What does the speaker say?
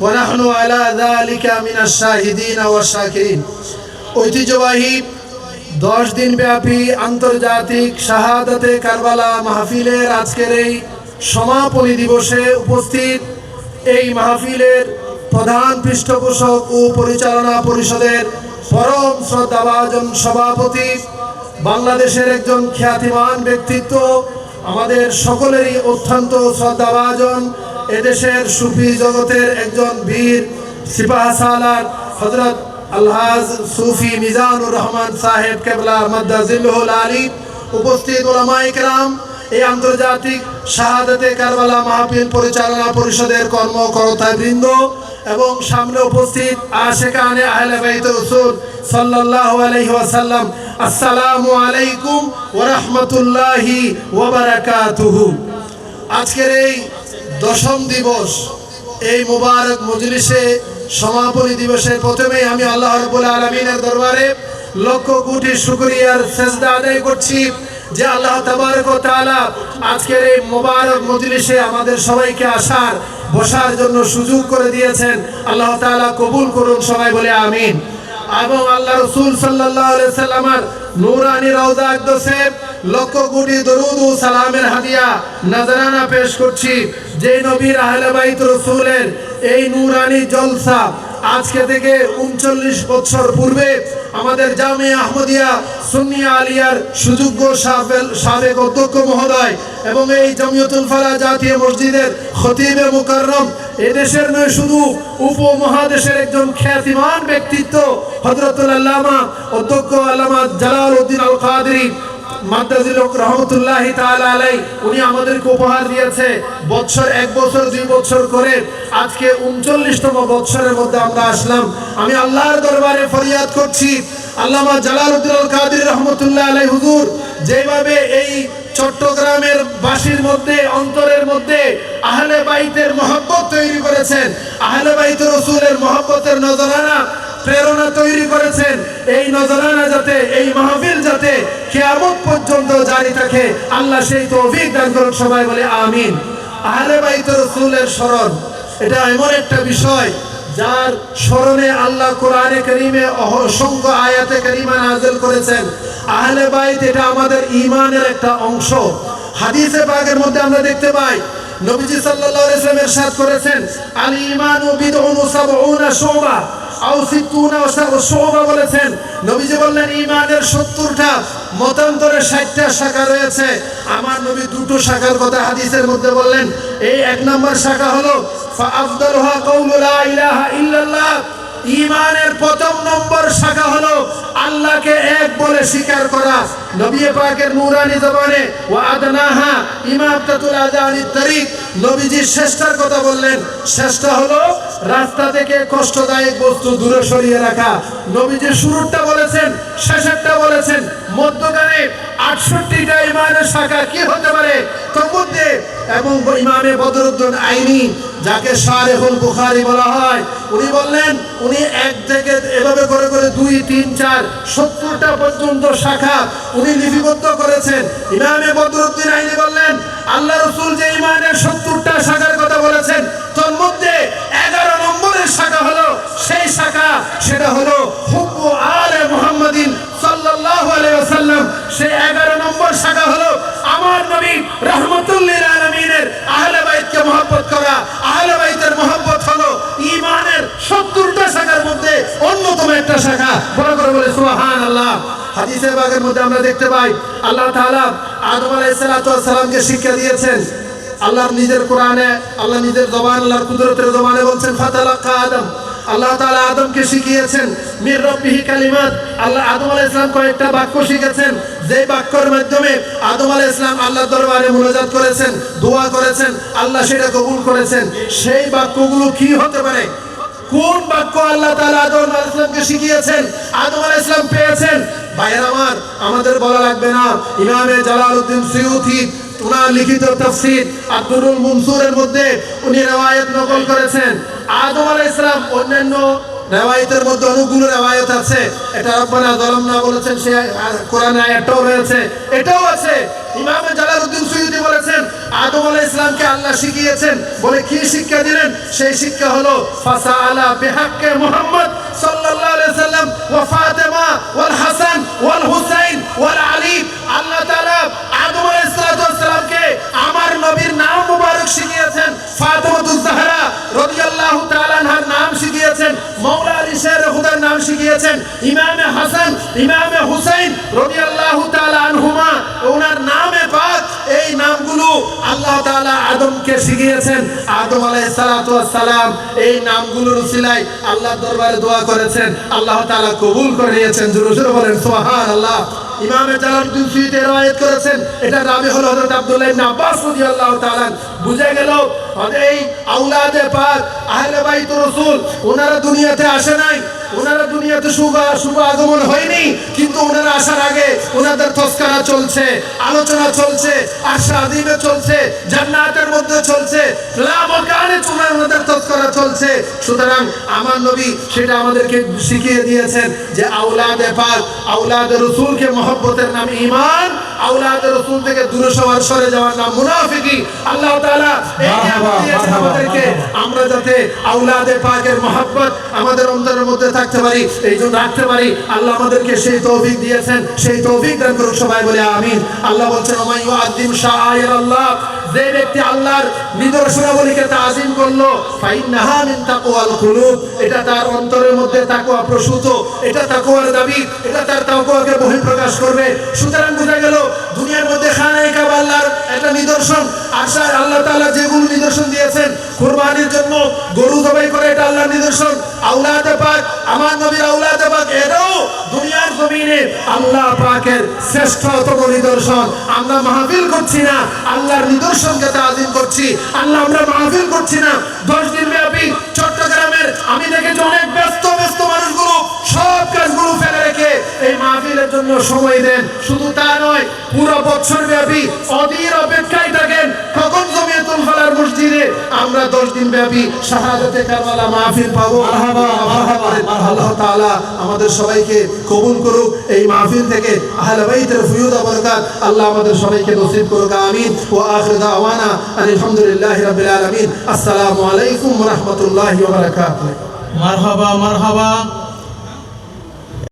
ওয়া নাহনু আলা যালিকা মিনাশ শাহিদিন ওয়া শাকিরিন। ঐতিহ্যবাহী 10 দিন ব্যাপী আন্তর্জাতিক শাহাদাতে কারবালা মাহফিলের আজকের এই সমাপনী দিবসে উপস্থিত এই মাহফিলের প্রধান পৃষ্ঠপোষক ও পরিচালনা পরিষদের পরম শ্রদ্ধাভাজন সভাপতি, বাংলাদেশের একজন খ্যাতিমান ব্যক্তিত্ব, আমাদের সকলেরই অত্যন্ত শ্রদ্ধাভাজন, এদেশের সুফি জগতের একজন বীর সিপাহসালার হযরত আলহাজ সুফি মিজানুর রহমান সাহেব কেবলা মাদ্দাজিল্লুহুল আলী, উপস্থিত উলামায়ে কেরাম, এই আন্তর্জাতিক শাহাদাতে কারবালা মাহফিল পরিচালনা পরিষদের কর্মকর্তাবৃন্দ এবং সামনে উপস্থিত আশিকানে আহলে বাইত রাসূল সাল্লাল্লাহু আলাইহি ওয়াসাল্লাম, আসসালামু আলাইকুম ওয়া রাহমাতুল্লাহি ওয়া বারাকাতুহু। আজকের এই 10ম দিবস, এই মুবারক মজলিসে সমাপনী দিবসে প্রথমেই আমি আল্লাহ রাব্বুল আলামিনের দরবারে লক্ষ কোটি শুকরিয়ার সেজদা আদায় করছি যে আল্লাহ তাবারক ওয়া তাআলা আজকের এই মুবারক মজলিসে আমাদের সবাইকে আসার বসার জন্য সুযোগ করে দিয়েছেন। আল্লাহ তাআলা কবুল করুন, সবাই বলে আমিন। এবং আল্লাহ রাসূল সাল্লাল্লাহু আলাইহি সাল্লামের নূরানি রওজা আকদসে লক্ষ কোটি দরুদ ও সালামের হাদিয়া নজরানা পেশ করছি, যে নবীর আহলে বাইত রাসূলের এই নূরানি জলসা আজকে থেকে 39 বছর পূর্বে আমাদের জামিয়া আহমদিয়া সুন্নিয়া আলিয়ার সুযোগ্য সাবেক অধ্যক্ষ মহোদয় এবং এই জমিয়তুল ফালাহ জাতীয় মসজিদের খতিবে মুকাররম, এদেশের নয় শুধু উপমহাদেশের একজন খ্যাতিমান ব্যক্তিত্ব হযরতুল আল্লামা অধ্যক্ষ আল্লামা জালালউদ্দিন আল কাদেরী মাদ্দাজিলুক রহমাতুল্লাহি তাআলা আলাইহি, উনি আমাদেরকে উপহার দিয়েছে বছর 1 বছর 2 বছর করে আজকে 39তম বছরের মধ্যে আমরা আসলাম। আমি আল্লাহর দরবারে ফরিয়াদ করছি, আল্লামা জালালউদ্দিন আল কাদেরী রহমাতুল্লাহি আলাইহি হুজুর যেভাবে এই চট্টগ্রামের বাসীর মধ্যে অন্তরের মধ্যে আহলে বাইতের মহব্বত তৈরি করেছেন, আহলে বাইত রাসূলের মহব্বতের নজরানা প্রেরণা তৈরি করেছেন, এই নজরানা যাতে, এই মাহফিল যাতে কিয়ামত পর্যন্ত জারি থাকে, আল্লাহ সেই তৌফিক দান করুন, সবাই বলে আমিন। আহলে বাইত রাসূলের স্মরণ এটা এমন একটা বিষয় যার স্মরণে আল্লাহ কোরআনে কারীমে অসংখ্য আয়াতে কারীমা নাযিল করেছেন। আহলে বাইত এটা আমাদের ঈমানের একটা অংশ। হাদিসে পাকের মধ্যে আমরা দেখতে পাই নবীজি সাল্লাল্লাহু আলাইহি ওয়াসাল্লাম ইরশাদ করেছেন, আল ঈমানু বিদউন ওয়া সাবউনা শুবা আও সিত্তুনা ওয়া শুবা বলেছেন। নবীজি বললেন ঈমানের 70টা মতান্তরে 60টা শাখা রয়েছে। আমার নবী দুটো শাখার কথা হাদিসের মধ্যে বললেন। এই 1 নম্বর শাখা হলো ফাআফদালুহা কাউলু লা ইলাহা ইল্লাল্লাহ। ঈমানের প্রথম নম্বর শাখা হলো আল্লাহকে এক বলে স্বীকার করা। নবী পাকের নূরানি জবানে ওয়া আদনাহা ইমাতাতুল আযানিত তারিক, নবীজি শ্রেষ্ঠর কথা বললেন। শ্রেষ্ঠ হলো রাস্তা থেকে কষ্টদায়ক বস্তু দূরে সরিয়ে রাখা। নবীজি শুরুটা বলেছেন, শেষেরটা বলেছেন, মধ্যখানে 68টা ঈমানের শাখা কি হতে পারে তোর মধ্যে। এবং ইমামে বদরুদ্দীন আইনি, যাকে শারিহুল বুখারী বলা হয়, উনি বললেন, উনি 1 থেকে এভাবে করে করে 2, 3, 4, 70টা পর্যন্ত শাখা উনি লিপিবদ্ধ করেছেন। ইমামে বদরুদ্দীন আইনি বললেন, আল্লাহ রাসূল যে ঈমানের 70টা শাখার কথা বলেছেন, তার মধ্যে 11 নম্বরের শাখা হলো সেই শাখা, সেটা হলো হুব্বু আলে মুহাম্মাদিন সাল্লাল্লাহু আলাইহি ওয়াসাল্লাম। সেই 11 নম্বর শাখা হলো আমার নবী রাহমাতুল লিল আলামিনের আহলে বাইতকে মহব্বত করা। আহলে বাইতের মহব্বত হলো ঈমানের 70টা শাখার মধ্যে অন্যতম একটা শাখা। বড় করে বলে সুবহানাল্লাহ। হাদিসে পাকের মধ্যে আমরা দেখতে পাই আল্লাহ তাআলা আদম আলাইহিস সালাতু ওয়াস সালামকে শিক্ষা দিয়েছেন। আল্লাহর নিজের কোরআনে, আল্লাহ নিজের জবান, আল্লাহর কুদরতের জবানে বলছেন, ফাতালাকা আদম, আল্লাহ তাআলা আদমকে শিখিয়েছেন মির রাব্বিহি কালিমাত। আল্লাহ আদম আলাইহিস সালাম কয়েকটা বাক্য শিখেছেন, যে বাক্যের মাধ্যমে আদম আলাইহিস সালাম আল্লাহর দরবারে মুনাজাত করেছেন, দোয়া করেছেন, আল্লাহ সেটা কবুল করেছেন। সেই বাক্যগুলো কি হতে পারে? কোন বাক্য আল্লাহ তাআলা আদম আলাইহিস সালামকে শিখিয়েছেন, আদম আলাইহিস সালাম পেয়েছেন? ভাইয়ের আমার, আমাদের বলা লাগবে না, ইমামে জালালউদ্দিন সুয়ুতি উনার লিখিত তাফসীর আদ-দুরুল মুনসুরের মধ্যে উনি রওয়ায়াত নকল করেছেন। আদম আলাইহিস সালাম অন্যান্য রেওয়ায়েতের মধ্যে অনেকগুলো রেওয়ায়েত আছে। এটা রব্বানা যালামনা বলেছেন, সে কোরআনে আয়াতটাও রয়েছে, এটাও আছে। ইমাম জালালউদ্দিন সুয়ুতী বলেছেন আদম আলাইহিস সালামকে আল্লাহ শিখিয়েছেন, বলে কি শিক্ষা দিলেন? সেই শিক্ষা হলো ফাসাআলা বিহাক্কে মুহাম্মদ সাল্লাল্লাহু আলাইহি সাল্লাম ওয়া ফাতেমা ওয়াল হাসান ওয়াল হুসাইন ওয়াল আলী। আল্লাহ তাআলা আদম আলাইহিস সালামকে আমার নবীর নাম মুবারক শিখিয়েছেন, ফাতেমাতুজ জাহরা রাদিয়াল্লাহু তাআলা আনহার নাম শিখিয়েছেন, মাওলা আলী শের খুদার নাম শিখিয়েছেন, ইমামে হাসান ইমামে হুসাইন রাদিয়াল্লাহু তাআলা আনহুমা ওনার নামে পাক, এই নামগুলো আল্লাহ তাআলা আদমকে শিখিয়েছেন। আদম আলাইহিস সালাতু ওয়াস সালাম এই নামগুলোর উসিলায় আল্লাহর দরবারে দোয়া করেছেন, আল্লাহ তাআলা কবুল করে নিয়েছেন। জোরে জোরে বলেন সুবহানাল্লাহ। ইমামে জালালউদ্দিন সুয়ুতী রওয়ায়াত করেছেন, এটা রাবি হলো হযরত আব্দুল্লাহ ইবনে আব্বাস রাদিয়াল্লাহু তাআলা। বুঝে গেল এই আওলাদে পাক আহলে বাইত রাসূল ওনারা দুনিয়াতে আসে নাই, ওনারা দুনিয়াতে শুভ আগমন হয়নি, কিন্তু ওনারা আসার আগে ওনাদের তস্করা চলছে, আলোচনা চলছে, আশা আদিমে চলছে, জান্নাতের মধ্যে চলছে, লামকানে ওনাদের তস্করা চলছে। সুতরাং আমার নবী সেটা আমাদেরকে শিখিয়ে দিয়েছেন যে আওলাদে পাক আওলাদে রাসূলকে মহব্বতের নাম ঈমান, আওলাদে রাসূল থেকে দূরে সরে যাওয়ার নাম মুনাফিকি। আল্লাহ তাআলা এই নিয়ামত দিয়েছেন আমাদেরকে, আমরা যাতে আওলাদে পাকের মহব্বত আমাদের অন্তরের মধ্যে থাকতে পারি, এই জন্য রাখতে পারি। আল্লাহ আমাদেরকে সেই তৌফিক দিয়েছেন, সেই তৌফিক দান করুক সবাই বলে আমিন। আল্লাহ বলছেন ওমাই ইউআযিম শাআইরাল্লাহ, যে ব্যক্তি আল্লাহর নিদর্শনাবলীকে তাজিম করলো ফাইন্নাহা মিন তাকওয়াল কুলুব, এটা তার অন্তরের মধ্যে তাকওয়া প্রসূত, এটা তাকওয়ার দাবি, এটা তার তাকওয়াকে বহিঃপ্রকাশ করবে। সুতরাং বোঝা গেল দুনিয়ার মধ্যে খানায়ে কাবা আল্লাহর একটা নিদর্শন। আশা আল্লাহ তাআলা যেগুলো নিদর্শন দিয়েছেন, কুরবানির জন্য গরু জবাই করে, এটা আল্লাহর নিদর্শন। আওলাদে পাক আমার নবীর আওলাদে পাক এরাও দুনিয়ার জমিনে আল্লাহ পাকের শ্রেষ্ঠতম নিদর্শন। আমরা মাহফিল করছি না, আল্লাহর নিদর্শনকে তাজিম করছি। আল্লাহ আমরা মাহফিল করছি না 10 দিন ব্যাপী চট্টগ্রামের, আমি দেখেছি অনেক ব্যস্ত মানুষগুলো সব কাজগুলো ফেলে রেখে এই মাহফিলের জন্য সময় দেন। শুধু তা নয়, পুরো বছর ব্যাপী অধীর অপেক্ষায় থাকেন কখন জমিয়তুল ফালার মসজিদে আমরা 10 দিন ব্যাপী শাহাদাতে কারবালা মাহফিল পাবো। আল্লাহ তাআলা আমাদের সবাইকে কবুল করুক, এই মাহফিল থেকে আহলে বাইতের ফুয়ুদা বরকাত আল্লাহ আমাদের সবাইকে নসিব করুক, আমিন। ওয়া আখির দাওয়ানা আলহামদুলিল্লাহি রাব্বিল আলামিন। আসসালামু আলাইকুম ওয়া রাহমাতুল্লাহি ওয়া বারাকাতুহু। মারহাবা মারহাবা।